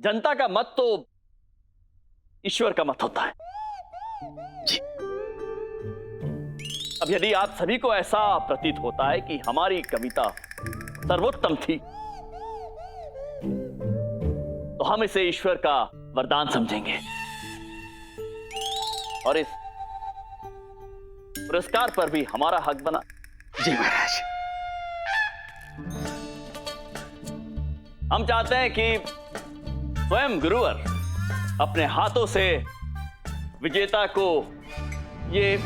जनता का मत तो ईश्वर का मत होता है जी। अब यदि आप सभी को ऐसा प्रतीत होता है कि हमारी कविता सर्वोत्तम थी, तो हम इसे ईश्वर का वरदान समझेंगे और इस पुरस्कार पर भी हमारा हक बना। जी महाराज। हम चाहते हैं कि स्वयं गुरुवर अपने हाथों से विजेता को ये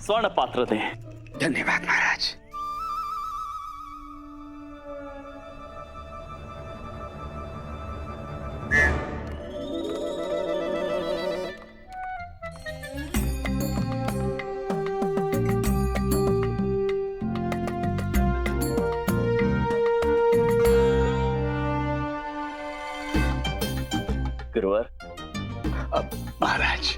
स्वर्ण पात्र दें। धन्यवाद महाराज। गुरुवर। महाराज।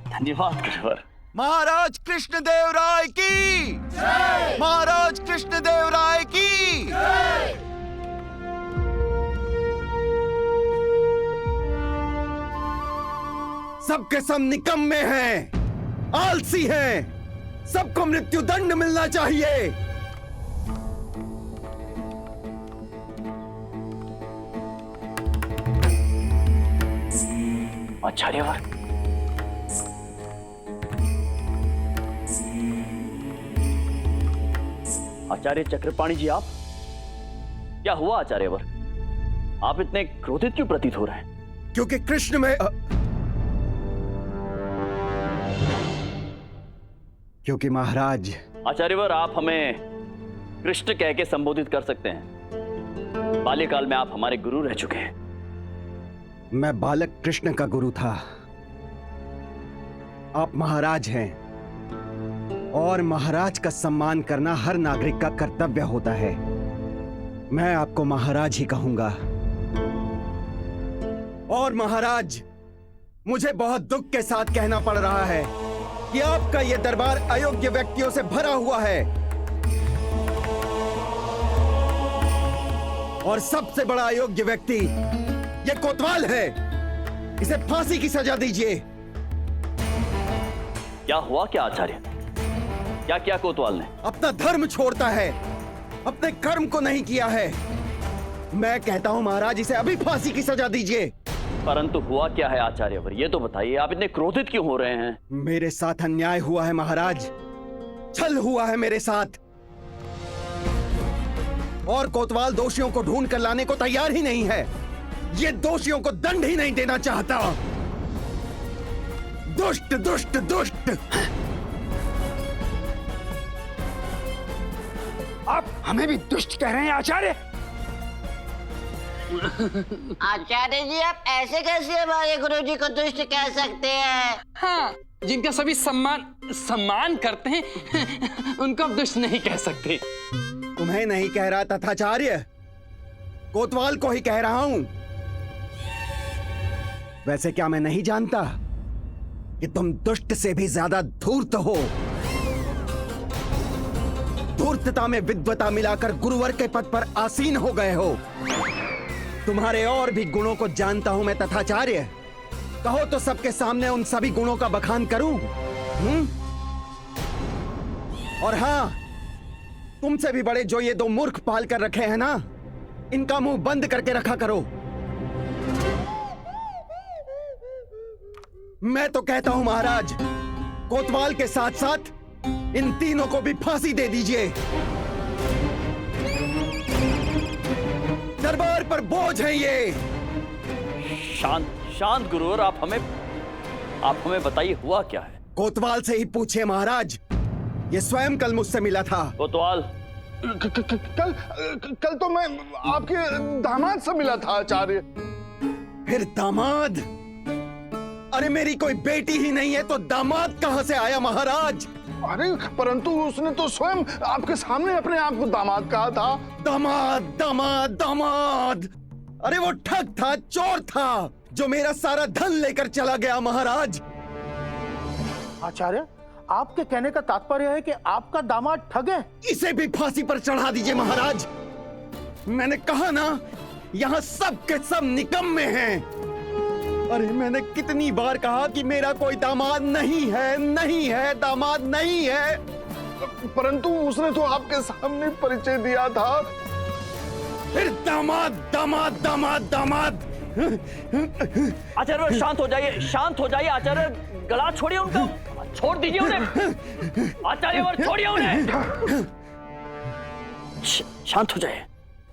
धन्यवाद गुरुवर। महाराज कृष्णदेव राय की जय। महाराज कृष्णदेव राय की जय। सबके सब निकम्मे हैं, आलसी हैं, सबको मृत्यु दंड मिलना चाहिए। आचार्यवर, आचार्य चक्रपाणी जी, आप क्या हुआ? आचार्यवर, आप इतने क्रोधित क्यों प्रतीत हो रहे हैं? क्योंकि कृष्ण में क्योंकि महाराज। आचार्यवर, आप हमें कृष्ण कह के संबोधित कर सकते हैं। बाल्यकाल में आप हमारे गुरु रह चुके हैं। मैं बालक कृष्ण का गुरु था, आप महाराज हैं और महाराज का सम्मान करना हर नागरिक का कर्तव्य होता है। मैं आपको महाराज ही कहूंगा। और महाराज, मुझे बहुत दुख के साथ कहना पड़ रहा है कि आपका यह दरबार अयोग्य व्यक्तियों से भरा हुआ है और सबसे बड़ा अयोग्य व्यक्ति ये कोतवाल है। इसे फांसी की सजा दीजिए। क्या हुआ क्या आचार्य? क्या क्या कोतवाल ने? अपना धर्म छोड़ता है, अपने कर्म को नहीं किया है। मैं कहता हूं महाराज, इसे अभी फांसी की सजा दीजिए। परंतु हुआ क्या है आचार्यवर, ये तो बताइए। आप इतने क्रोधित क्यों हो रहे हैं? मेरे साथ अन्याय हुआ है महाराज, छल हुआ है मेरे साथ, और कोतवाल दोषियों को ढूंढ कर लाने को तैयार ही नहीं है। ये दोषियों को दंड ही नहीं देना चाहता। दुष्ट दुष्ट दुष्ट। आप हमें भी दुष्ट कह रहे हैं आचार्य? आचार्य जी, आप ऐसे कैसे हमारे गुरुजी को दुष्ट कह सकते हैं? हाँ, जिनका सभी सम्मान करते हैं उनको आप दुष्ट नहीं कह सकते। तुम्हें नहीं कह रहा तथाचार्य, कोतवाल को ही कह रहा हूं। वैसे क्या मैं नहीं जानता कि तुम दुष्ट से भी ज्यादा धूर्त हो? धूर्तता में विद्वता मिलाकर गुरुवर के पद पर आसीन हो गए हो। तुम्हारे और भी गुणों को जानता हूं मैं तथाचार्य। कहो तो सबके सामने उन सभी गुणों का बखान करूं? और हां, तुमसे भी बड़े जो ये दो मूर्ख पाल कर रखे हैं ना, इनका मुंह बंद करके रखा करो। मैं तो कहता हूं महाराज, कोतवाल के साथ साथ इन तीनों को भी फांसी दे दीजिए। दरबार पर बोझ है ये। शांत शांत गुरुवर, आप हमें बताइए हुआ क्या है? कोतवाल से ही पूछिए महाराज, ये स्वयं कल मुझसे मिला था। कोतवाल, कल तो मैं आपके दामाद से मिला था आचार्य। फिर दामाद? अरे मेरी कोई बेटी ही नहीं है तो दामाद कहां से आया महाराज? अरे परंतु उसने तो स्वयं आपके सामने अपने आप को दामाद कहा था। दामाद दामाद दामाद? अरे वो ठग था, चोर था, जो मेरा सारा धन लेकर चला गया महाराज। आचार्य, आपके कहने का तात्पर्य है कि आपका दामाद ठग है? इसे भी फांसी पर चढ़ा दीजिए महाराज। मैंने कहा ना यहाँ सब के सब निकम्मे हैं। अरे मैंने कितनी बार कहा कि मेरा कोई दामाद नहीं है, नहीं है, दामाद नहीं है। परंतु उसने तो आपके सामने परिचय दिया था। फिर दामाद दामाद दामाद दामाद। आचार्य शांत हो जाइए, शांत हो जाइए। आचार्य गला छोड़िए उनका, छोड़ दीजिए उन्हें। आचार्यवर छोड़िए उन्हें। शांत हो जाइए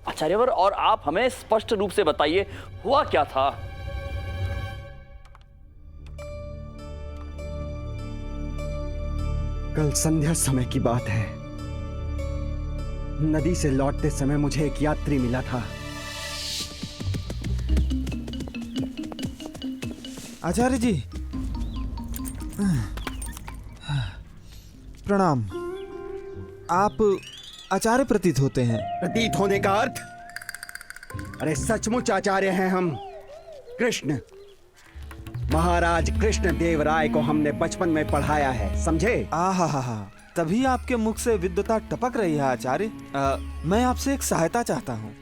आचार्यवर, और आप हमें स्पष्ट रूप से बताइए हुआ क्या था। कल संध्या समय की बात है। नदी से लौटते समय मुझे एक यात्री मिला था। आचार्य जी, प्रणाम। आप आचार्य प्रतीत होते हैं। प्रतीत होने का अर्थ? अरे सचमुच आचार्य हैं हम। कृष्ण, महाराज कृष्ण देव राय को हमने बचपन में पढ़ाया है, समझे? आहा, तभी आपके मुख से विद्वता टपक रही है आचार्य। मैं आपसे एक सहायता चाहता हूँ।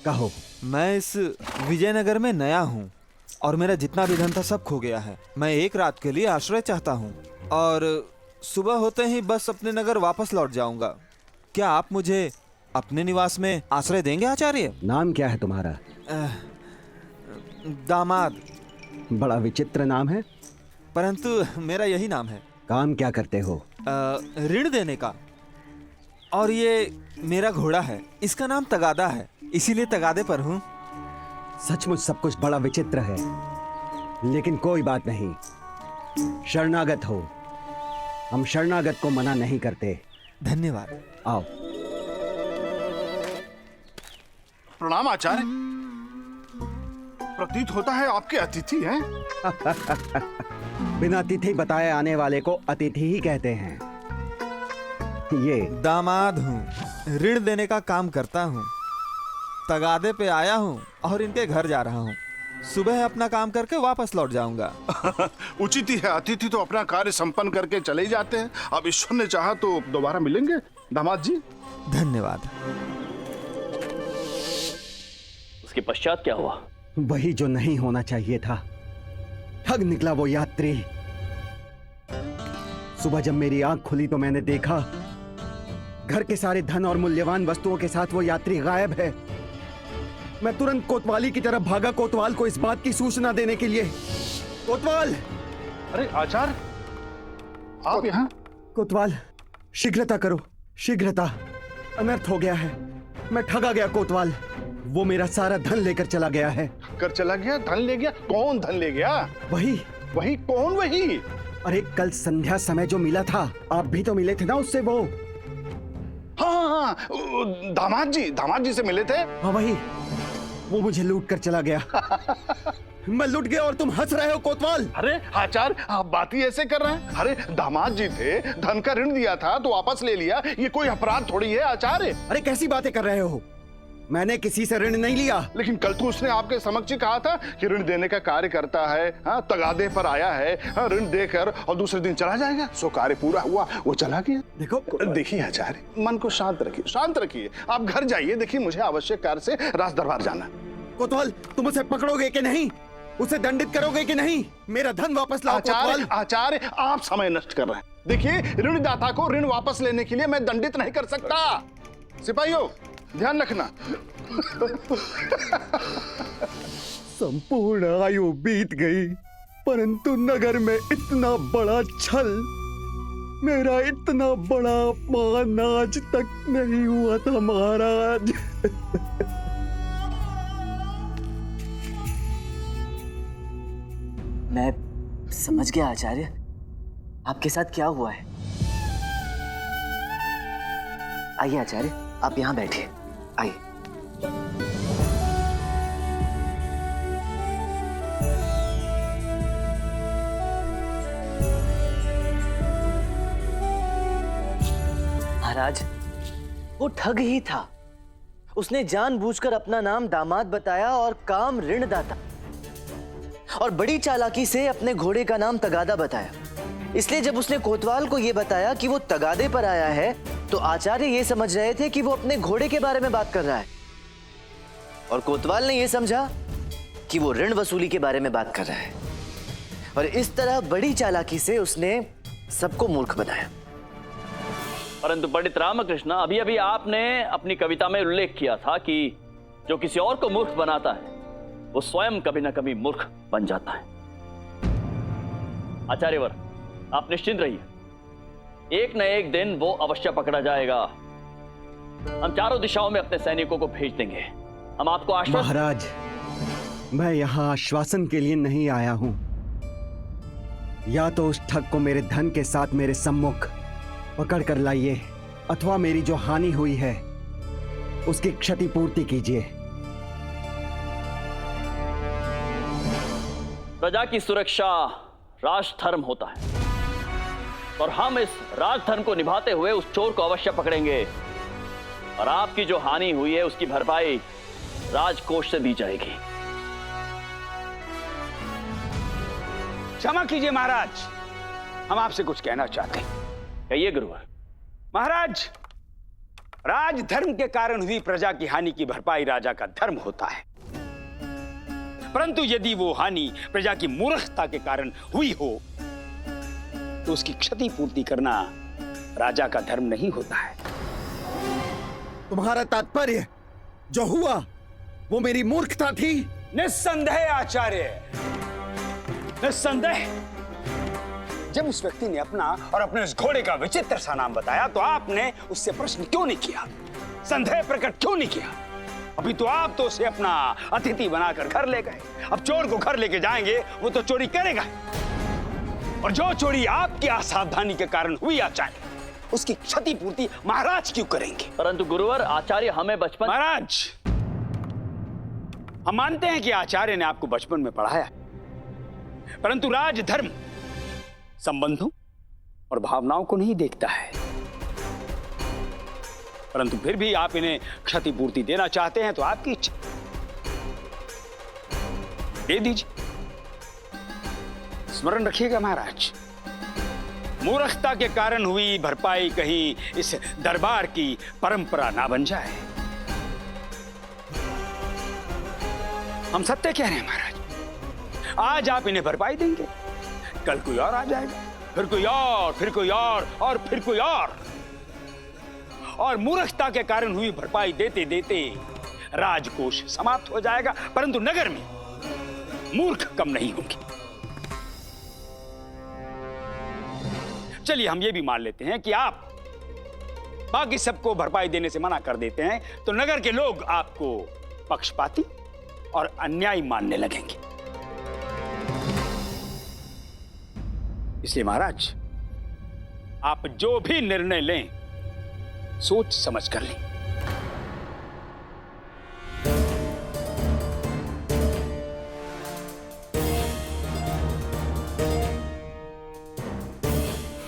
कहो। मैं इस विजयनगर में नया हूँ और मेरा जितना भी धन था सब खो गया है। मैं एक रात के लिए आश्रय चाहता हूँ और सुबह होते ही बस अपने नगर वापस लौट जाऊंगा। क्या आप मुझे अपने निवास में आश्रय देंगे आचार्य? नाम क्या है तुम्हारा? दामाद। बड़ा विचित्र नाम है। परंतु मेरा यही नाम है। काम क्या करते हो? ऋण देने का। और ये मेरा घोड़ा है, इसका नाम तगादा है, इसीलिए तगादे पर हूँ। सचमुच सब कुछ बड़ा विचित्र है, लेकिन कोई बात नहीं। शरणागत हो, हम शरणागत को मना नहीं करते। धन्यवाद। आओ। प्रणाम आचार्य। प्रतीत होता है आपके अतिथि हैं। बिना तिथि बताए आने वाले को अतिथि ही कहते हैं। ये दामाद हूँ, ऋण देने का काम करता हूँ, तगादे पे आया हूँ और इनके घर जा रहा हूँ। सुबह अपना काम करके वापस लौट जाऊंगा। उचित ही है, अतिथि तो अपना कार्य संपन्न करके चले ही जाते हैं। अब ईश्वर ने चाहा तो दोबारा मिलेंगे दामाद जी। धन्यवाद। उसके पश्चात क्या हुआ? वही जो नहीं होना चाहिए था। ठग निकला वो यात्री। सुबह जब मेरी आंख खुली तो मैंने देखा घर के सारे धन और मूल्यवान वस्तुओं के साथ वो यात्री गायब है। मैं तुरंत कोतवाली की तरफ भागा, कोतवाल को इस बात की सूचना देने के लिए। कोतवाल! अरे आचार्य, आप यहाँ? कोतवाल, शीघ्रता करो, शीघ्रता। अनर्थ हो गया है। मैं ठगा गया कोतवाल। वो मेरा सारा धन लेकर चला गया है। कर चला गया? धन ले गया? कौन धन ले गया? वही कौन वही? अरे कल संध्या समय जो मिला था, आप भी तो मिले थे ना उससे। वो हाँ, दामाद जी से मिले थे। हाँ वही। वो मुझे लूट कर चला गया। मैं लूट गया और तुम हंस रहे हो कोतवाल। अरे आचार्य, आप बात ही ऐसे कर रहे हैं। अरे दामाद जी थे, धन का ऋण दिया था तो वापस ले लिया, ये कोई अपराध थोड़ी है आचार्य। अरे कैसी बातें कर रहे हो? मैंने किसी से ऋण नहीं लिया। लेकिन कल तो उसने आपके समक्ष ही कहा था कि ऋण देने का कार्य करता है। हाँ, तगादे पर आया है, हाँ, ऋण देकर और दूसरे दिन चला जाएगा। सो कार्य पूरा हुआ, वो चला गया। देखिए आचार्य, मन को शांत रखिए, शांत रखिए। आप घर जाइए। देखिए मुझे आवश्यक कार्य से राज दरबार जाना। कोतवाल, तुम उसे पकड़ोगे कि नहीं? उसे दंडित करोगे कि नहीं? मेरा धन वापस लाओ कोतवाल। आचार्य, आप समय नष्ट कर रहे हैं। देखिए, ऋणदाता को ऋण वापस लेने के लिए मैं दंडित नहीं कर सकता। सिपाहियों, ध्यान रखना। संपूर्ण आयु बीत गई, परंतु नगर में इतना बड़ा छल, मेरा इतना बड़ा अपमान आज तक नहीं हुआ था महाराज। मैं समझ गया आचार्य, आपके साथ क्या हुआ है। आइए आचार्य, आप यहाँ बैठिए। आइए। महाराज, वो ठग ही था। उसने जानबूझकर अपना नाम दामाद बताया और काम ऋणदाता, और बड़ी चालाकी से अपने घोड़े का नाम तगादा बताया। इसलिए जब उसने कोतवाल को यह बताया कि वो तगादे पर आया है, तो आचार्य ये समझ रहे थे कि वो अपने घोड़े के बारे में बात कर रहा है। और कोतवाल ने यह समझा कि वो ऋण वसूली के बारे में बात कर रहा है, और इस तरह बड़ी चालाकी से उसने सबको मूर्ख बनाया। परंतु पंडित रामकृष्ण, अभी अभी आपने अपनी कविता में उल्लेख किया था कि जो किसी और को मूर्ख बनाता है वो स्वयं कभी ना कभी मूर्ख बन जाता है। आचार्यवर, आप निश्चिंत रहिए, एक न एक दिन वो अवश्य पकड़ा जाएगा। हम चारों दिशाओं में अपने सैनिकों को भेज देंगे। हम आपको आश्वस्त। महाराज, मैं यहाँ आश्वासन के लिए नहीं आया हूं। या तो उस ठग को मेरे धन के साथ मेरे सम्मुख पकड़ कर लाइए, अथवा मेरी जो हानि हुई है उसकी क्षतिपूर्ति कीजिए। प्रजा की सुरक्षा राजधर्म होता है, और हम इस राजधर्म को निभाते हुए उस चोर को अवश्य पकड़ेंगे, और आपकी जो हानि हुई है उसकी भरपाई राजकोष से दी जाएगी। क्षमा कीजिए महाराज, हम आपसे कुछ कहना चाहते हैं। कहिए गुरुवर। महाराज, राजधर्म के कारण हुई प्रजा की हानि की भरपाई राजा का धर्म होता है, परंतु यदि वो हानि प्रजा की मूर्खता के कारण हुई हो तो उसकी क्षतिपूर्ति करना राजा का धर्म नहीं होता है। तुम्हारा तात्पर्य जो हुआ वो मेरी मूर्खता थी? निस्संदेह आचार्य, निस्संदेह। जब उस व्यक्ति ने अपना और अपने उस घोड़े का विचित्र सा नाम बताया तो आपने उससे प्रश्न क्यों नहीं किया, संदेह प्रकट क्यों नहीं किया? अभी तो आप तो उसे अपना अतिथि बनाकर घर ले गए। अब चोर को घर लेके जाएंगे वो तो चोरी करेगा, और जो चोरी आपकी असावधानी के कारण हुई आचार्य, उसकी क्षतिपूर्ति महाराज क्यों करेंगे? परंतु गुरुवर, आचार्य हमें बचपन। महाराज, हम मानते हैं कि आचार्य ने आपको बचपन में पढ़ाया, परंतु राजधर्म संबंधों और भावनाओं को नहीं देखता है। परंतु फिर भी आप इन्हें क्षतिपूर्ति देना चाहते हैं तो आपकी इच्छा, दे दीजिए। स्मरण रखिएगा महाराज, मूर्खता के कारण हुई भरपाई कहीं इस दरबार की परंपरा ना बन जाए। हम सत्य कह रहे हैं महाराज, आज आप इन्हें भरपाई देंगे, कल कोई और आ जाएगा, फिर कोई और, फिर कोई और फिर कोई और मूर्खता के कारण हुई भरपाई देते देते राजकोष समाप्त हो जाएगा, परंतु नगर में मूर्ख कम नहीं होंगे। चलिए हम ये भी मान लेते हैं कि आप बाकी सबको भरपाई देने से मना कर देते हैं, तो नगर के लोग आपको पक्षपाती और अन्यायी मानने लगेंगे। इसलिए महाराज, आप जो भी निर्णय लें सोच समझ कर लें।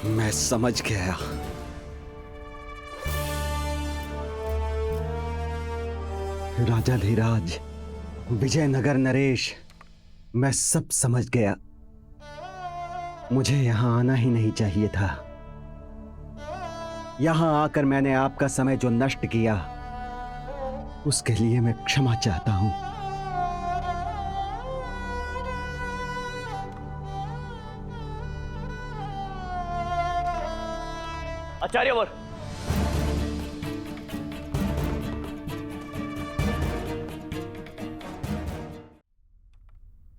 मैं समझ गया। राजाधिराज, विजयनगर नरेश, मैं सब समझ गया। मुझे यहां आना ही नहीं चाहिए था। यहां आकर मैंने आपका समय जो नष्ट किया उसके लिए मैं क्षमा चाहता हूं। आचार्यवर,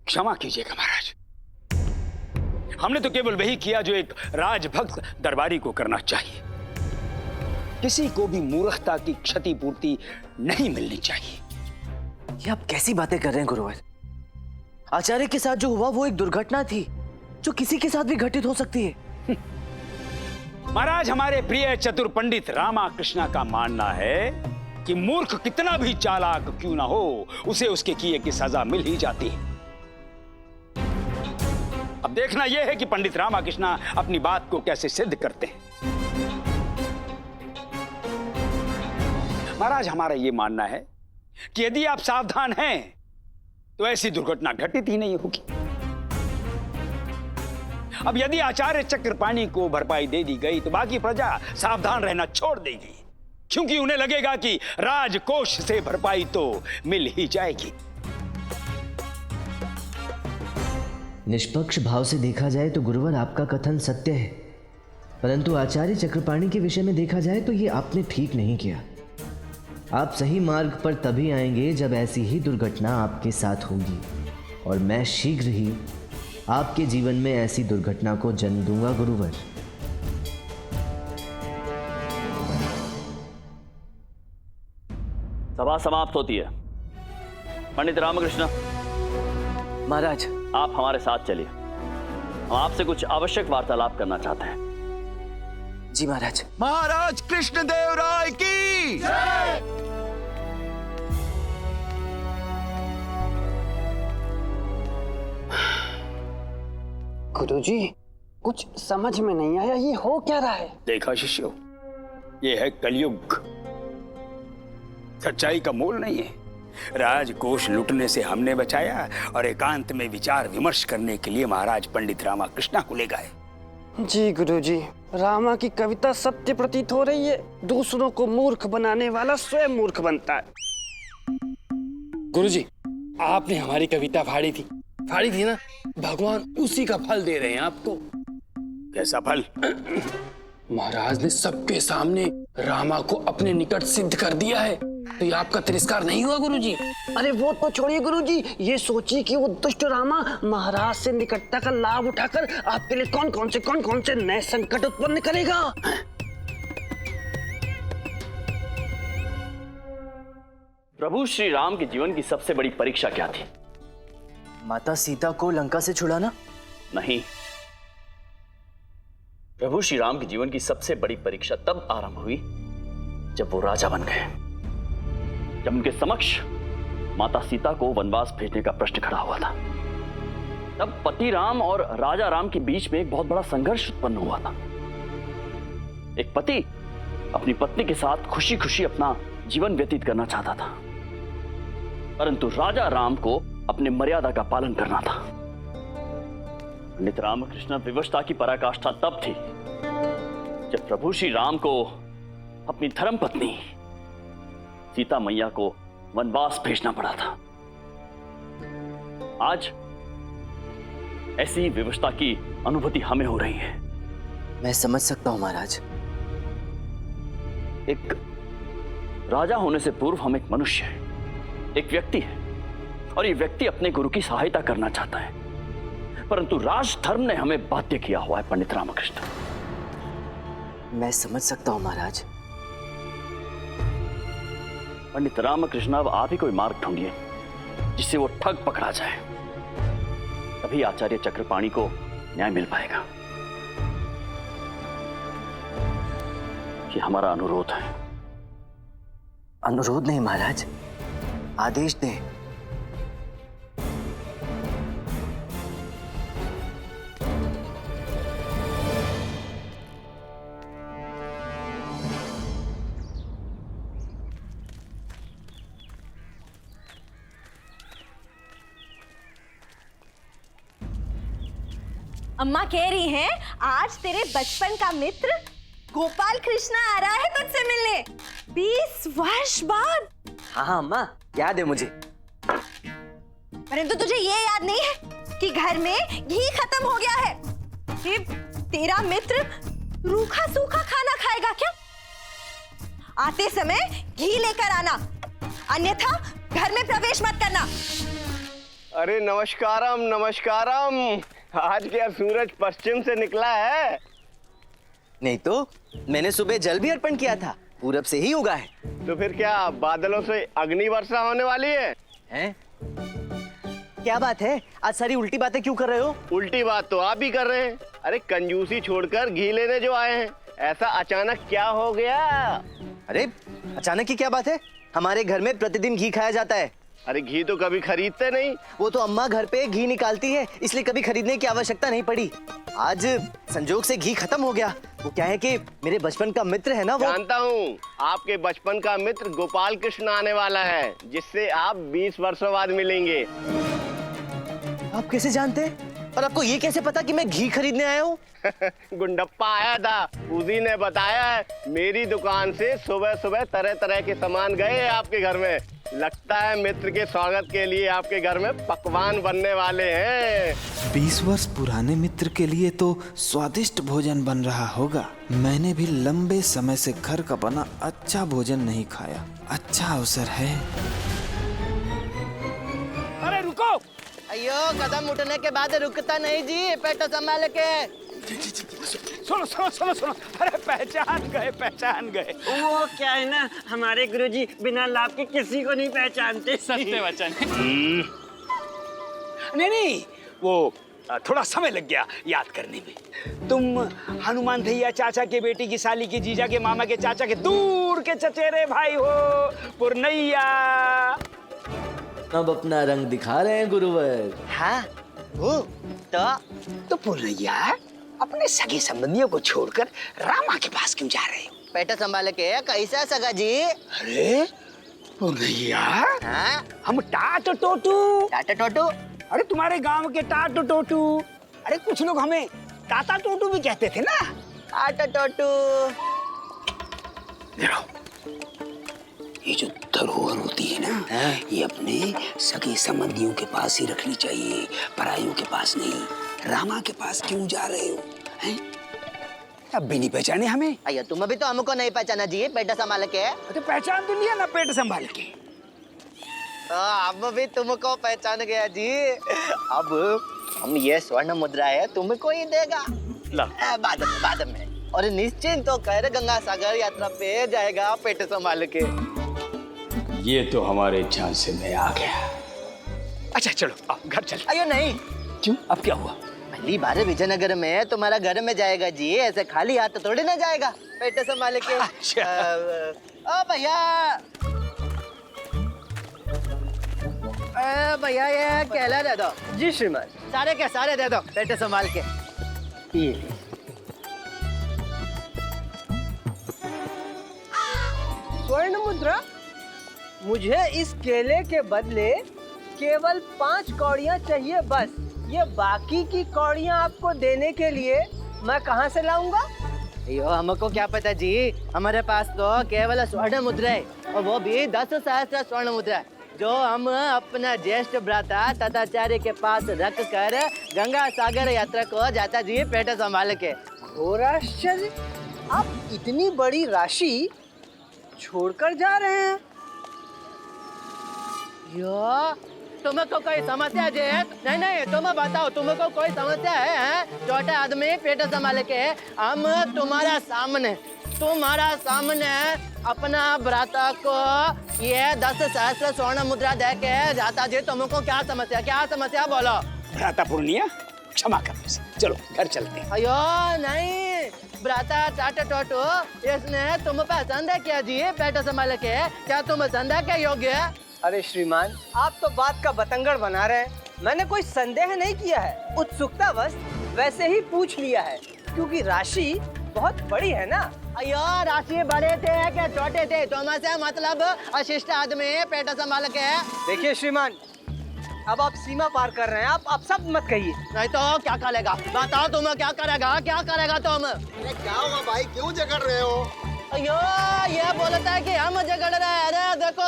क्षमा कीजिएगा महाराज, हमने तो केवल वही किया जो एक राजभक्त दरबारी को करना चाहिए। किसी को भी मूर्खता की क्षतिपूर्ति नहीं मिलनी चाहिए। ये आप कैसी बातें कर रहे हैं गुरुवर? आचार्य के साथ जो हुआ वो एक दुर्घटना थी जो किसी के साथ भी घटित हो सकती है। महाराज, हमारे प्रिय चतुर पंडित रामाकृष्णा का मानना है कि मूर्ख कितना भी चालाक क्यों ना हो, उसे उसके किए की सजा मिल ही जाती है। अब देखना यह है कि पंडित रामाकृष्णा अपनी बात को कैसे सिद्ध करते हैं। महाराज, हमारा यह मानना है कि यदि आप सावधान हैं तो ऐसी दुर्घटना घटित ही नहीं होगी। अब यदि आचार्य चक्रपाणी को भरपाई दे दी गई तो बाकी प्रजा सावधान रहना छोड़ देगी, क्योंकि उन्हें लगेगा कि राजकोष से भरपाई तो मिल ही जाएगी। निष्पक्ष भाव से देखा जाए तो गुरुवर आपका कथन सत्य है, परंतु आचार्य चक्रपाणी के विषय में देखा जाए तो ये आपने ठीक नहीं किया। आप सही मार्ग पर तभी आएंगे जब ऐसी ही दुर्घटना आपके साथ होगी, और मैं शीघ्र ही आपके जीवन में ऐसी दुर्घटना को जन्म दूंगा गुरुवर। सभा समाप्त होती है। पंडित रामकृष्ण, महाराज, आप हमारे साथ चलिए। हम आपसे कुछ आवश्यक वार्तालाप करना चाहते हैं। जी महाराज। महाराज कृष्णदेव राय की गुरुजी, कुछ समझ में नहीं आया, ये हो क्या रहा है? देखा शिष्यों, ये है कलयुग। सच्चाई का मोल नहीं है। राजकोष लूटने से हमने बचाया और एकांत में विचार विमर्श करने के लिए महाराज पंडित रामकृष्ण को ले गए। जी गुरुजी, रामा की कविता सत्य प्रतीत हो रही है। दूसरों को मूर्ख बनाने वाला स्वयं मूर्ख बनता है। गुरुजी, आपने हमारी कविता फाड़ी थी ना? भगवान उसी का फल दे रहे हैं आपको। कैसा फल? महाराज ने सबके सामने रामा को अपने निकट सिद्ध कर दिया है, तो ये आपका तिरस्कार नहीं हुआ गुरुजी? अरे वो तो छोड़िए गुरुजी, ये सोचिए कि वो दुष्ट रामा महाराज से निकटता का लाभ उठाकर आपके लिए कौन कौन से नए संकट उत्पन्न करेगा। प्रभु श्री राम के जीवन की सबसे बड़ी परीक्षा क्या थी? माता सीता को लंका से छुड़ाना? नहीं, प्रभु श्री राम के जीवन की सबसे बड़ी परीक्षा तब आरंभ हुई जब वो राजा बन गए, जब उनके समक्ष माता सीता को वनवास भेजने का प्रश्न खड़ा हुआ था। तब पति राम और राजा राम के बीच में एक बहुत बड़ा संघर्ष उत्पन्न हुआ था। एक पति अपनी पत्नी के साथ खुशी खुशी अपना जीवन व्यतीत करना चाहता था, परंतु राजा राम को अपने मर्यादा का पालन करना था। पंडित रामकृष्ण विवशता की पराकाष्ठा तब थी जब प्रभु श्री राम को अपनी धर्मपत्नी सीता मैया को वनवास भेजना पड़ा था। आज ऐसी विवशता की अनुभूति हमें हो रही है। मैं समझ सकता हूं महाराज। एक राजा होने से पूर्व हम एक मनुष्य हैं, एक व्यक्ति है, और ये व्यक्ति अपने गुरु की सहायता करना चाहता है, परंतु राजधर्म ने हमें बाध्य किया हुआ है। पंडित रामकृष्ण, मैं समझ सकता हूं महाराज। पंडित रामकृष्ण, अब आप ही कोई मार्ग ढूंढिए जिससे वो ठग पकड़ा जाए, तभी आचार्य चक्रपाणी को न्याय मिल पाएगा। ये हमारा अनुरोध है। अनुरोध नहीं महाराज, आदेश दें। अम्मा कह रही हैं आज तेरे बचपन का मित्र गोपाल कृष्णा आ रहा है तुझसे मिलने 20 वर्ष बाद। हाँ अम्मा, याद है मुझे। परंतु तुझे ये याद नहीं है कि घर में घी खत्म हो गया है। कि तेरा मित्र रूखा सूखा खाना खाएगा क्या? आते समय घी लेकर आना, अन्यथा घर में प्रवेश मत करना। अरे नमस्कारम नमस्कारम। आज क्या सूरज पश्चिम से निकला है? नहीं तो मैंने सुबह जल भी अर्पण किया था, पूरब से ही उगा है। तो फिर क्या बादलों से अग्नि वर्षा होने वाली है? हैं? क्या बात है, आज सारी उल्टी बातें क्यों कर रहे हो? उल्टी बात तो आप ही कर रहे हैं। अरे कंजूसी छोड़कर घी लेने जो आए हैं, ऐसा अचानक क्या हो गया? अरे अचानक की क्या बात है? हमारे घर में प्रतिदिन घी खाया जाता है। अरे घी तो कभी खरीदते नहीं। वो तो अम्मा घर पे घी निकालती है, इसलिए कभी खरीदने की आवश्यकता नहीं पड़ी। आज संजोग से घी खत्म हो गया। वो क्या है कि मेरे बचपन का मित्र है ना वो। जानता हूँ, आपके बचपन का मित्र गोपाल कृष्ण आने वाला है, जिससे आप 20 वर्षों बाद मिलेंगे। आप कैसे जानते हैं? और आपको ये कैसे पता कि मैं घी खरीदने आया हूँ? गुंडप्पा आया था, उसी ने बताया है। मेरी दुकान से सुबह सुबह तरह तरह के सामान गए हैं आपके घर में। लगता है मित्र के स्वागत के लिए आपके घर में पकवान बनने वाले हैं। 20 वर्ष पुराने मित्र के लिए तो स्वादिष्ट भोजन बन रहा होगा। मैंने भी लंबे समय से घर का बना अच्छा भोजन नहीं खाया। अच्छा अवसर है। अरे रुको। अयो, कदम उठने के बाद रुकता नहीं जी, पेट संभाल के। सुनो सुनो सुनो सुनो, अरे पहचान गए। वो क्या है ना, हमारे गुरुजी बिना लाभ के किसी को नहीं पहचानते। सत्य वचन। नहीं, वो थोड़ा समय लग गया याद करने में। तुम हनुमान भैया चाचा के बेटी की साली के जीजा के मामा के चाचा के दूर के चचेरे भाई हो, पुरनैया। अब अपना रंग दिखा रहे हैं गुरुवर। हाँ वो तो पुरनैया अपने सगे संबंधियों को छोड़कर रामा के पास क्यों जा रहे हो? पेट संभाल के। कैसा सगा जी? अरे पुरनैया, हाँ? हम टाट टोटू। टाटा टोटू? अरे तुम्हारे गांव के टाट टोटू। अरे कुछ लोग हमें टाटा टोटू भी कहते थे ना। टाटा टोटू। ये जो धरोहर होती है ना, ये अपने सगे संबंधियों के पास ही रखनी चाहिए, पराइयों के पास नहीं। रामा के पास क्यों जा रहे हो? हैं? अब भी नहीं पहचाने हमें? अयो, तुम भी तो हमको नहीं पहचाना जी, पेट संभाल के। तो पहचान तो लिया ना पेट संभाल के। अब भी तुमको पहचान गया जी। अब हम ये स्वर्ण मुद्रा है तुमको ही देगा। बाद में। और निश्चिंत होकर गंगा सागर यात्रा पे जाएगा पेट संभाल के। ये तो हमारे जान से मैं आ गया। अच्छा चलो अब घर चल। अयो नहीं। क्यों? अब क्या हुआ? पहली बार विजयनगर में तुम्हारा घर में जाएगा जी, ऐसे खाली हाथ थोड़ी ना जाएगा पेट संभाल के। अच्छा। ओ भैया, भैया ये केला दे दो। जी श्रीमान। सारे के सारे दे दो पेट संभाल के। स्वर्ण मुद्रा? मुझे इस केले के बदले केवल 5 कौड़ियाँ चाहिए बस। ये बाकी की कौड़ियाँ आपको देने के लिए मैं कहाँ से लाऊंगा? यो, हमको क्या पता जी, हमारे पास तो केवल स्वर्ण मुद्रा है, और वो भी 10 सहस्त्र स्वर्ण मुद्रा, जो हम अपना ज्येष्ठ भ्राता तथाचार्य के पास रख कर गंगा सागर यात्रा को जाता जी पेट संभाल के। घोराश्चर्य, आप इतनी बड़ी राशि छोड़कर जा रहे हैं? यो, तुमको कोई समस्या जी? नहीं, तुम बताओ, तुमको कोई समस्या है? छोटे आदमी पेट संभाल के हम तुम्हारा सामने अपना भ्राता को ये 10 सहस्त्र स्वर्ण मुद्रा दे के जाता जी। तुमको क्या समस्या बोलो? भ्राता पूर्णिया, क्षमा कर मुझे। चलो घर चलते हैं। अयो नहीं, भ्राता टाटा टोटू, इसने तुम पे संदेह किया जी पेट संभाल के। क्या तुम संदेह के योग्य? अरे श्रीमान, आप तो बात का बतंगड़ बना रहे हैं। मैंने कोई संदेह नहीं किया है, उत्सुकतावश वैसे ही पूछ लिया है, क्योंकि राशि बहुत बड़ी है ना। अयो, राशि बड़े थे क्या छोटे थे? तुमसे मतलब अशिष्ट आदमी पेट संभाल के। देखिए श्रीमान, अब आप सीमा पार कर रहे हैं। आप सब मत कहिए। नहीं तो क्या करेगा? बताओ तुम क्या करेगा तुम? अरे क्या हुआ भाई, क्यों झगड़ रहे हो? अयो, ये बोलता है कि हम झगड़ रहे हैं। अरे देखो,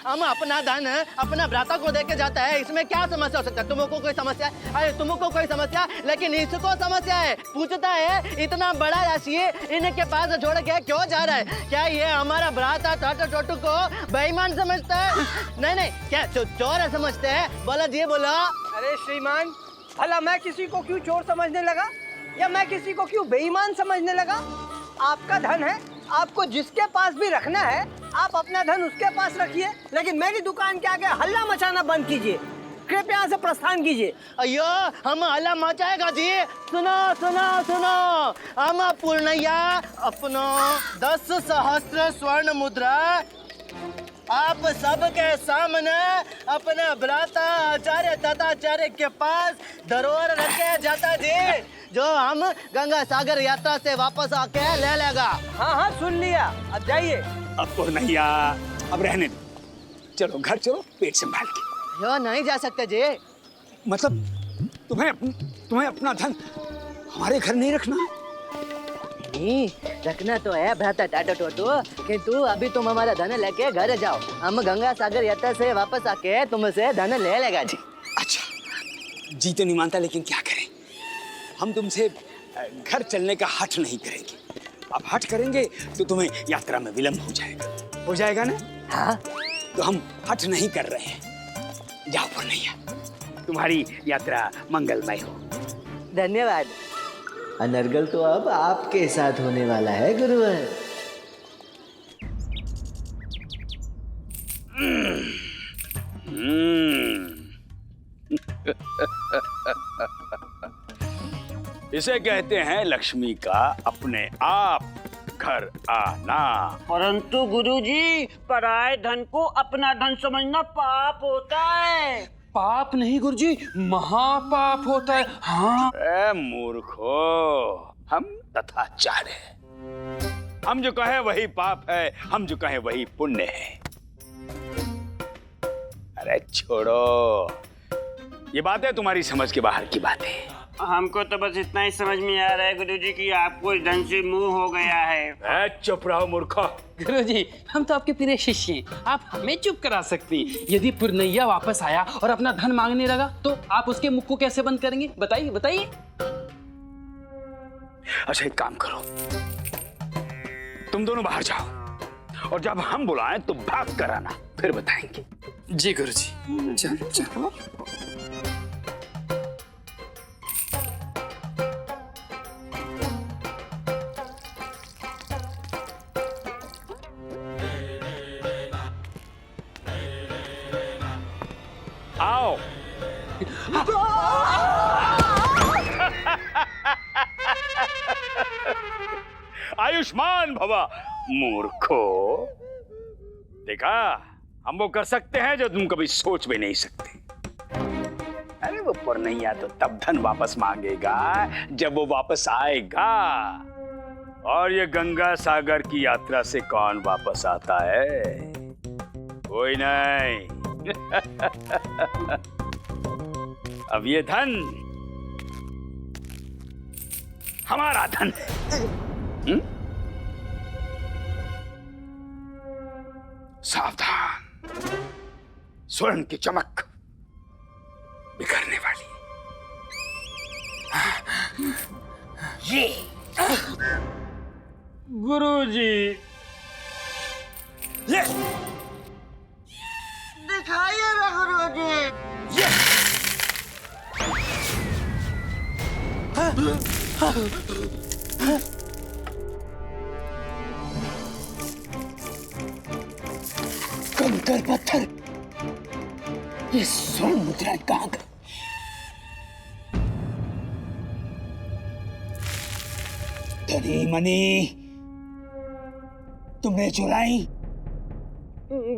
हम अपना धन अपना भ्राता को देके जाता है, इसमें क्या समस्या हो सकता है? तुमको कोई समस्या है? अरे तुमको कोई समस्या, लेकिन इसको समस्या है। पूछता है इतना बड़ा राशि इनके पास छोड़ के क्यों जा रहा है? क्या ये हमारा भ्राता टाटा टोटू को बेईमान समझता है? नहीं, क्या चोर समझते हैं? बोलो जी बोलो। अरे श्रीमान, भला मैं किसी को क्यों चोर समझने लगा, या मैं किसी को क्यों बेईमान समझने लगा? आपका धन है, आपको जिसके पास भी रखना है आप अपना धन उसके पास रखिए, लेकिन मेरी दुकान के आगे हल्ला मचाना बंद कीजिए। कृपया यहाँ से प्रस्थान कीजिए। अयो, हम हल्ला मचाएगा जी। सुनो, हम पूर्णैया अपनो 10 सहस्त्र स्वर्ण मुद्रा आप सबके सामने अपने भ्राता आचार्य तथाचार्य के पास धरोहर रख के जाता जी, जो हम गंगा सागर यात्रा से वापस आके ले लेगा। हाँ, सुन लिया, अब जाइए। अब पुरनैया, अब रहने दो। चलो घर चलो, पेट संभाल के। यो नहीं जा सकते जी। मतलब तुम्हें तुम्हें अपना धन हमारे घर नहीं रखना? नहीं रखना तो है भ्राता टाटा टोटू, किंतु अभी तुम हमारा धन लेके घर जाओ, हम गंगा सागर यात्रा से वापस आके तुमसे धन ले लेगा जी। अच्छा, जी तो नहीं मानता, लेकिन क्या करें, हम तुमसे घर चलने का हठ नहीं करेंगे। अब हठ करेंगे तो तुम्हें यात्रा में विलंब हो जाएगा ना? हाँ तो हम हठ नहीं कर रहे हैं। जाओ पूर्णैया, तुम्हारी यात्रा मंगलमय हो। धन्यवाद। अनर्गल तो अब आपके साथ होने वाला है गुरुवर। इसे कहते हैं लक्ष्मी का अपने आप घर आना। परंतु गुरुजी, पराये धन को अपना धन समझना पाप होता है। पाप नहीं गुरुजी, महापाप होता है। हाँ ए मूर्खो, हम तथाचार्य हैं। हम जो कहे वही पाप है, हम जो कहे वही पुण्य है। अरे छोड़ो, ये बातें तुम्हारी समझ के बाहर की बातें। हमको तो बस इतना ही समझ में आ रहा है गुरुजी कि आपको इस धन से मुंह हो गया है। चुप रहो मूर्खो। गुरुजी, हम तो आपके प्रिय शिष्य हैं, आप हमें चुप करा सकते हैं। यदि पुरनैया वापस आया और अपना धन मांगने लगा तो आप उसके मुख को कैसे बंद करेंगे? बताइए बताइए। अच्छा एक काम करो, तुम दोनों बाहर जाओ और जब हम बुलाएं तो भाग कर आना, फिर बताएंगे। जी गुरुजी, चलो चलो। आओ। आयुष्मान भवा मूर्खो, देखा हम वो कर सकते हैं जो तुम कभी सोच भी नहीं सकते। अरे वो पुरनैया तो तब धन वापस मांगेगा जब वो वापस आएगा, और ये गंगा सागर की यात्रा से कौन वापस आता है? कोई नहीं। अब ये धन हमारा धन है। सावधान, स्वर्ण की चमक बिखरने वाली ये। गुरुजी, ये दिखाइए ना गुरुजी। ये कंकर पत्थर, ये स्वर्ण मुद्रा कहां गई? धनी मनी तुमने चुराई?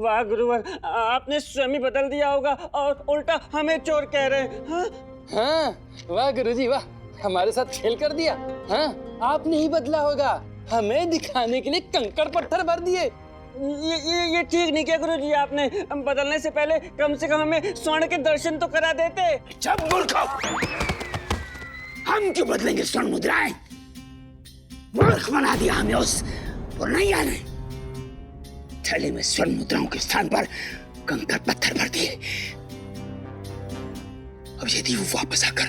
वाह गुरुवर, आपने स्वयं ही बदल दिया होगा और उल्टा हमें चोर कह रहे हैं। हाँ? हाँ वाह गुरुजी वाह, हमारे साथ खेल कर दिया। हाँ आपने ही बदला होगा, हमें दिखाने के लिए कंकड़ पत्थर भर दिए। ये ठीक नहीं किया गुरुजी आपने। बदलने से पहले कम से कम हमें स्वर्ण के दर्शन तो करा देते। जब मूर्खो, हम क्यों बदलेंगे स्वर्ण मुद्राएं? मूर्ख बना दिया हमें उस पुरनैया ने। थैली में स्वर्ण मुद्राओं के स्थान पर कंकड़ पत्थर भर दिए। अब यदि वो वापस आकर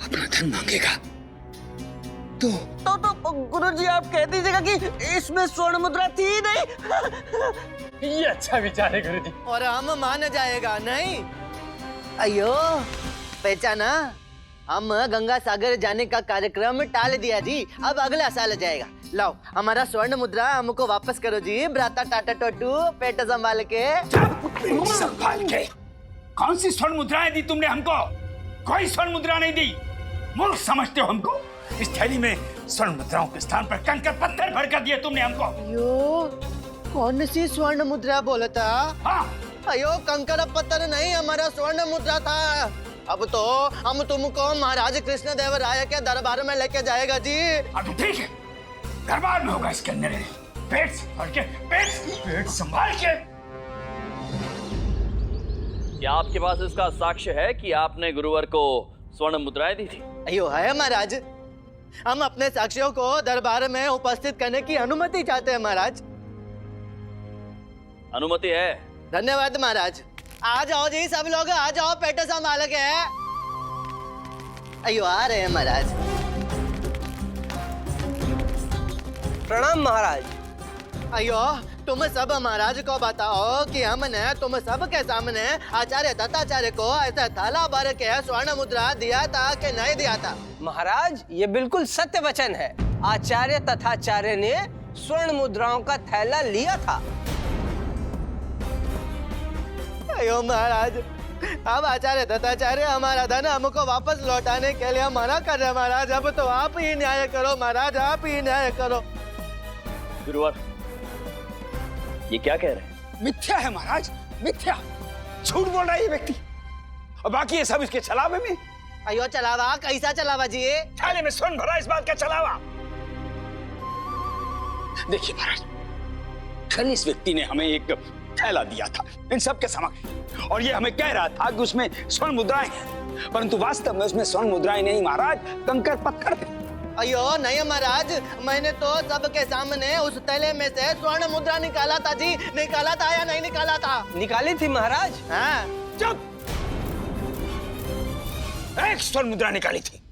अपना धन मांगेगा तो गुरुजी आप कह दीजिएगा कि इसमें स्वर्ण मुद्रा थी ही नहीं। ये अच्छा विचार है गुरुजी। और हम मान जाएगा नहीं? अयो पहचाना, हम गंगा सागर जाने का कार्यक्रम टाल दिया जी, अब अगला साल जाएगा। लाओ हमारा स्वर्ण मुद्रा हमको वापस करो जी, भ्राता टाटा टोटू, पेट संभाल के। संभाल के? कौन सी स्वर्ण मुद्राएं दी तुमने हमको? कोई स्वर्ण मुद्रा नहीं दी। मूर्ख समझते हो हमको? इस थैली में स्वर्ण मुद्राओं के स्थान पर कंकड़ पत्थर भर कर दिए तुमने हमको। अयो कौन सी स्वर्ण मुद्रा बोलता? हाँ? अयो कंकड़ पत्थर नहीं, हमारा स्वर्ण मुद्रा था। अब तो हम तुमको महाराज कृष्ण देव राय के दरबार में लेके जाएगा जी। अब ठीक है, दरबार में होगा इसके अंदर। पेट संभाल के, पेट संभाल के। क्या आपके पास इसका साक्ष्य है कि आपने गुरुवर को स्वर्ण मुद्राएं दी थी। अयो है महाराज, हम अपने साक्षियों को दरबार में उपस्थित करने की अनुमति चाहते हैं महाराज। अनुमति है। धन्यवाद महाराज। आ जाओ जी सब लोग, आ जाओ, पेट संभाल के। अयो आ रहे हैं महाराज। प्रणाम महाराज। अयो तुम सब महाराज को बताओ कि हमने तुम सब के सामने आचार्य दत्ताचार्य को ऐसा थाला भर के स्वर्ण मुद्रा दिया था कि नहीं दिया था? महाराज ये बिल्कुल सत्य वचन है। आचार्य तथाचार्य ने स्वर्ण मुद्राओं का थैला लिया था। अयो महाराज, अब आचार्य दत्ताचार्य हमारा धन हमको वापस लौटाने के लिए मना कर रहे महाराज। अब तो आप ही न्याय करो महाराज, आप ही न्याय करो। गुरुवर, ये क्या कह रहे हैं? मिथ्या है महाराज, मिथ्या। झूठ बोल रहा है ये व्यक्ति, और बाकी ये सब इसके छलावे में। अयो चलावा, कैसा चलावा जी? थाले में स्वर्ण भरा, इस बात का छलावा। देखिए महाराज, कल इस व्यक्ति ने हमें एक थैला दिया था इन सबके समक्ष, और ये हमें कह रहा था कि उसमें स्वर्ण मुद्राएं हैं, परंतु वास्तव में उसमें स्वर्ण मुद्राएं नहीं महाराज, कंकड़ पत्थर थे। अयो नहीं महाराज, मैंने तो सबके सामने उस थैले में से स्वर्ण मुद्रा निकाला था जी। निकाला था या नहीं निकाला था? निकाली थी महाराज। हाँ। चुप! एक स्वर्ण मुद्रा निकाली थी,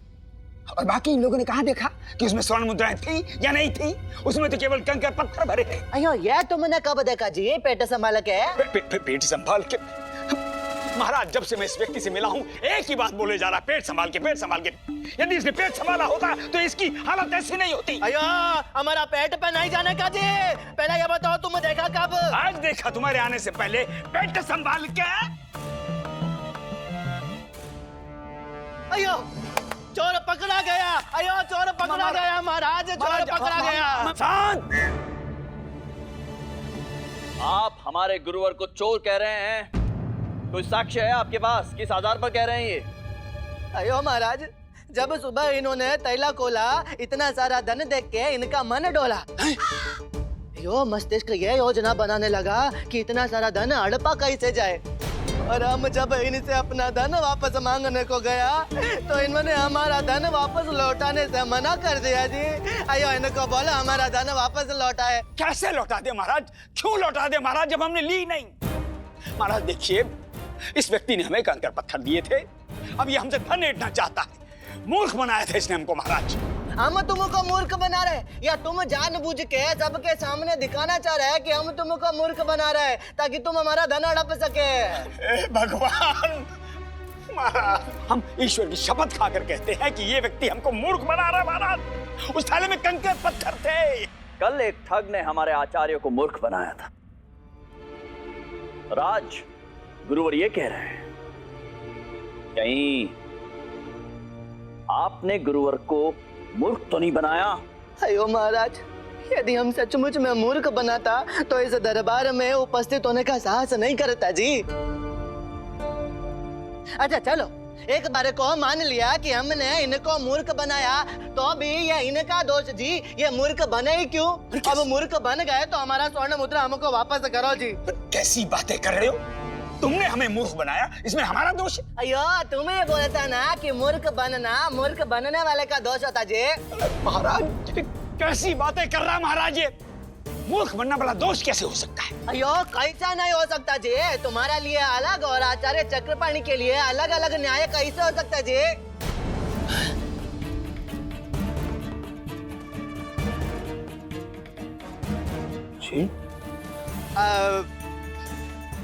और बाकी इन लोगों ने कहा देखा कि उसमें स्वर्ण मुद्राएं थी या नहीं थी? उसमें तो केवल कंकड़ पत्थर भरे थे। अयो ये तुमने कब देखा जी? पेट संभाल के। पेट संभाल के? महाराज, जब से मैं इस व्यक्ति से मिला हूं, एक ही बात बोले जा रहा, पेट संभाल के, पेट संभाल के। यदि इसने पेट संभाला होता तो इसकी हालत ऐसी नहीं होती। अयो हमारा पेट पे नहीं जाने का जी। पहले ये बताओ तुम देखा कब? आज देखा तुम्हारे आने से पहले। पेट संभाल के। अयो चोर पकड़ा गया। अयो चोर पकड़ा गया महाराज, चोर पकड़ा गया। शांत! आप हमारे गुरुवर को चोर कह रहे हैं? कोई साक्ष्य है आपके पास? किस आधार पर कह रहे हैं ये? अयो महाराज, जब सुबह इन्होंने तैला खोला, इतना सारा धन देख के इनका मन डोला। यो मस्तिष्क ये योजना बनाने लगा कि इतना सारा धन हड़पा कैसे जाए, और हम जब इनसे अपना धन वापस मांगने को गया तो इन्होंने हमारा धन वापस लौटाने से मना कर दिया जी। अयो इनको बोला हमारा धन वापस लौटाए। कैसे लौटा दे महाराज? क्यों लौटा दे महाराज, जब हमने ली नहीं? महाराज देखिए, इस व्यक्ति ने हमें कंकड़ पत्थर दिए थे, अब ये हमसे धन ऐंठना चाहता है। मूर्ख बनाया था इसने हमको महाराज। हम तुमको मूर्ख बना रहे, या तुम जानबूझ के सबके सामने दिखाना चाह रहे हैं कि हम तुमको मूर्ख बना रहे हैं ताकि तुम हमारा धन हड़प सके? भगवान महाराज, हम ईश्वर की शपथ खाकर कहते हैं कि ये व्यक्ति हमको मूर्ख बना रहा है महाराज। उस थाले में कंकड़ पत्थर थे। कल एक ठग ने हमारे आचार्य को मूर्ख बनाया था। राज, गुरुवर ये कह रहे हैं, कहीं आपने गुरुवर को मूर्ख तो नहीं बनाया? अयो महाराज, यदि हम सचमुच में मूर्ख बनाता तो इस दरबार में उपस्थित होने का साहस नहीं करता जी। अच्छा चलो, एक बार को मान लिया कि हमने इनको मूर्ख बनाया, तो भी ये इनका दोष जी। ये मूर्ख बने ही क्यों? अब मूर्ख बन गए तो हमारा स्वर्ण मुद्रा हमको वापस करो जी। कैसी बातें कर रहे हो? तुमने हमें मूर्ख बनाया, इसमें हमारा दोष है? अयो तुम्हें बोलता ना कि मूर्ख बनना मूर्ख बनने वाले का दोष होता जी। महाराज कैसी बातें कर रहा है महाराज ये? मूर्ख बनना बड़ा दोष कैसे हो सकता है? अयो कैसा नहीं हो सकता जी? तुम्हारा लिए अलग और आचार्य चक्रपाणी के लिए अलग अलग न्याय कैसे हो सकता जी? जी?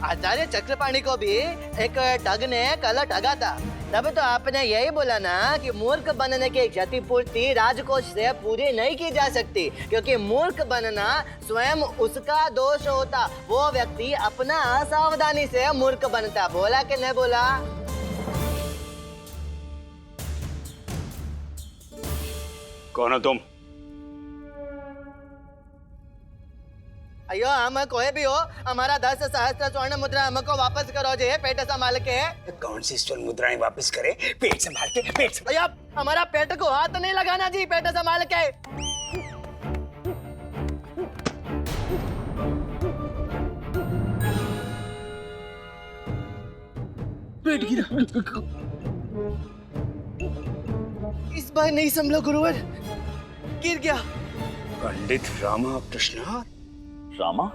आचार्य चक्रपाणी को भी एक ठग ने कल ठगा था, तब तो आपने यही बोला ना कि मूर्ख बनने की क्षतिपूर्ति राजकोष से पूरी नहीं की जा सकती, क्योंकि मूर्ख बनना स्वयं उसका दोष होता। वो व्यक्ति अपना असावधानी से मूर्ख बनता। बोला कि नहीं बोला? कौन हो तुम? अयो हम कोई भी हो, हमारा 10 सहस्त्र स्वर्ण मुद्रा हमको वापस करो जी, पेट संभाल के। कौन सी स्वर्ण मुद्राएं वापस करे? पेट संभाल के, पेट संभाल। अयो हमारा पेट को हाथ नहीं लगाना जी, पेट संभाल के। पेट गिरा। इस बार नहीं संभला गुरुवर, गिर गया। पंडित रामा कृष्णा। रामा?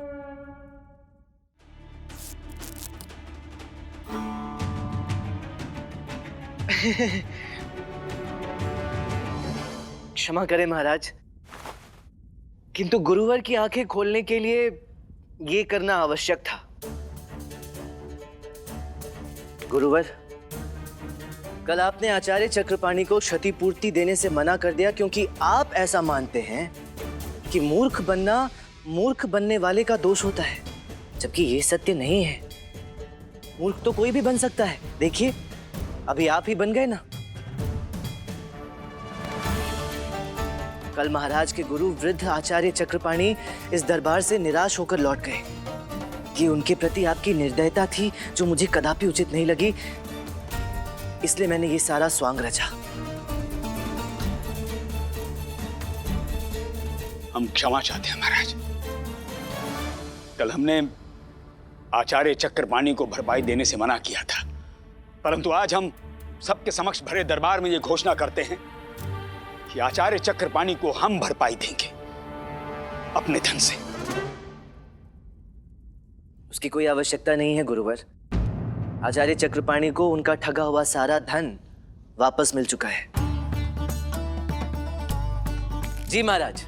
क्षमा करें महाराज, किंतु गुरुवर की आंखें खोलने के लिए ये करना आवश्यक था। गुरुवर, कल आपने आचार्य चक्रपाणी को क्षतिपूर्ति देने से मना कर दिया क्योंकि आप ऐसा मानते हैं कि मूर्ख बनना मूर्ख बनने वाले का दोष होता है, जबकि ये सत्य नहीं है। मूर्ख तो कोई भी बन सकता है। देखिए, अभी आप ही बन गए ना। कल महाराज के गुरु वृद्ध आचार्य चक्रपाणी इस दरबार से निराश होकर लौट गए। ये उनके प्रति आपकी निर्दयता थी जो मुझे कदापि उचित नहीं लगी, इसलिए मैंने ये सारा स्वांग रचा। हम क्षमा चाहते हैं महाराज। कल हमने आचार्य चक्रपाणी को भरपाई देने से मना किया था, परंतु आज हम सबके समक्ष भरे दरबार में ये घोषणा करते हैं कि आचार्य चक्रपाणी को हम भरपाई देंगे अपने धन से। उसकी कोई आवश्यकता नहीं है गुरुवर। आचार्य चक्रपाणी को उनका ठगा हुआ सारा धन वापस मिल चुका है। जी महाराज,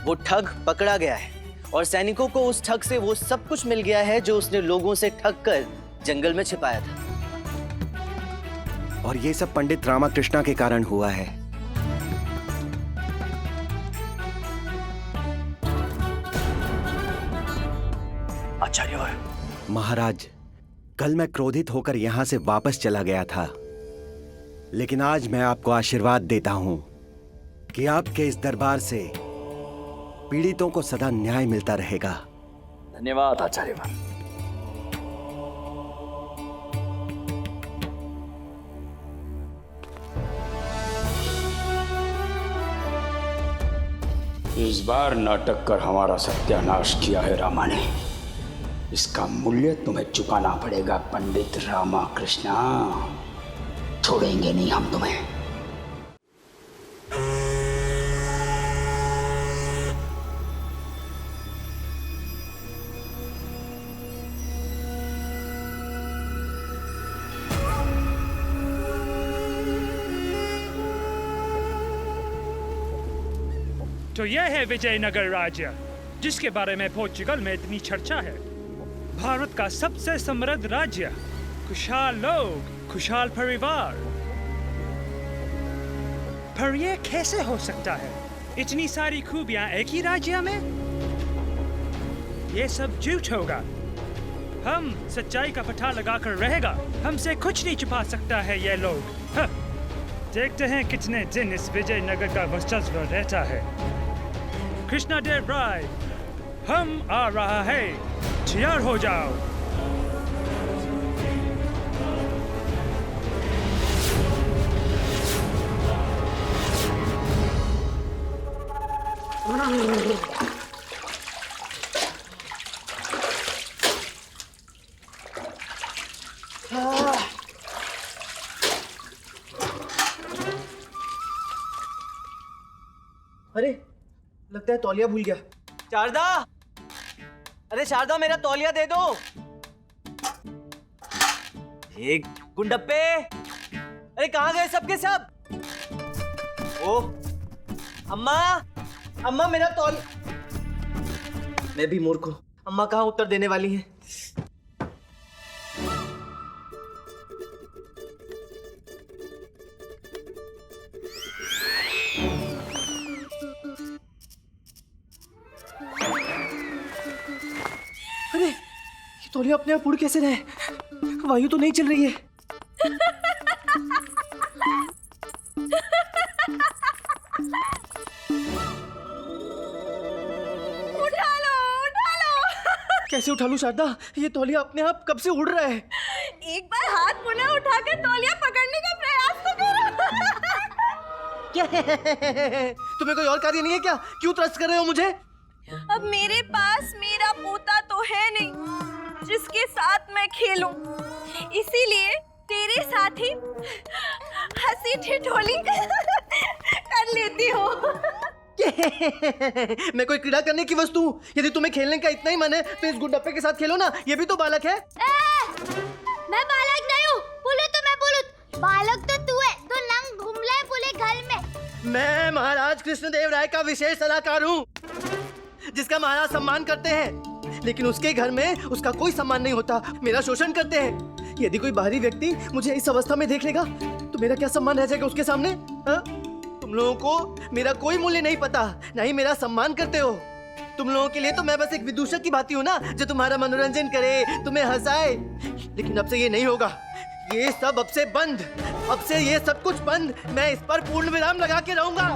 वो ठग पकड़ा गया है और सैनिकों को उस ठग से वो सब कुछ मिल गया है जो उसने लोगों से ठग कर जंगल में छिपाया था। और ये सब पंडित रामाकृष्णा के कारण हुआ है। आचार्य महाराज, कल मैं क्रोधित होकर यहां से वापस चला गया था, लेकिन आज मैं आपको आशीर्वाद देता हूं कि आपके इस दरबार से पीड़ितों को सदा न्याय मिलता रहेगा। धन्यवाद आचार्य। इस बार नाटक कर हमारा सत्यानाश किया है रामा ने। इसका मूल्य तुम्हें चुकाना पड़ेगा पंडित रामा कृष्णा। छोड़ेंगे नहीं हम तुम्हें। तो यह है विजयनगर राज्य, जिसके बारे में पोर्चुगल में इतनी चर्चा है। भारत का सबसे समृद्ध राज्य, खुशहाल लोग, खुशहाल परिवार। पर यह कैसे हो सकता है? इतनी सारी खूबियां एक ही राज्य में? यह सब झूठ होगा। हम सच्चाई का पता लगाकर रहेगा। हमसे कुछ नहीं छुपा सकता है ये लोग। देखते हैं कितने दिन इस विजयनगर का वर्चस्व रहता है। कृष्णदेव राय, हम आ रहा है, तैयार हो जाओ। अरे, लगता है तौलिया भूल गया। शारदा, अरे शारदा, मेरा तौलिया दे दो। एक गुंडप्पे, अरे कहाँ गए सबके सब? ओ, अम्मा, अम्मा मेरा तौलिया। मैं भी मूर्ख हूँ। अम्मा कहाँ उत्तर देने वाली हैं? अरे, ये तौलिया अपने आप उड़ कैसे रहे? वायु तो नहीं चल रही है। उठा लो, उठा लो। कैसे उठा लूं शारदा? ये तौलिया अपने आप कब से उड़ रहा है? एक बार हाथ पुनः उठाकर तौलिया पकड़ने का प्रयास तो करो। तुम्हें कोई और कार्य नहीं है क्या? क्यों त्रस्त कर रहे हो मुझे? अब मेरे पास मेरा पोता तो है नहीं जिसके साथ मैं खेलूं, इसीलिए तेरे साथ ही हंसी ठिठोली कर लेती हो। मैं कोई क्रीड़ा करने की वस्तु हूँ? यदि तुम्हें खेलने का इतना ही मन है तो इस गुड्डप्पे के साथ खेलो ना, ये भी तो बालक है। मैं बालक नहीं हूँ, बोले तो मैं बोलूं। बालक तो तू है, तो लंग घुमला है पूरे घर में। मैं महाराज कृष्णदेव राय का विशेष सलाहकार हूँ, जिसका महाराज सम्मान करते हैं, लेकिन उसके घर में उसका कोई सम्मान नहीं होता, मेरा शोषण करते हैं। यदि कोई बाहरी व्यक्ति मुझे इस अवस्था में देख लेगा तो मेरा क्या सम्मान रह जाएगा उसके सामने? हा? तुम लोगों को मेरा कोई मूल्य नहीं पता, ना ही मेरा सम्मान करते हो। तुम लोगों के लिए तो मैं बस एक विदूषक की भांति हूँ ना, जो तुम्हारा मनोरंजन करे, तुम्हें हंसाए। लेकिन अब से ये नहीं होगा, ये सब अब से बंद, अब से ये सब कुछ बंद। मैं इस पर पूर्ण विराम लगा के रहूंगा।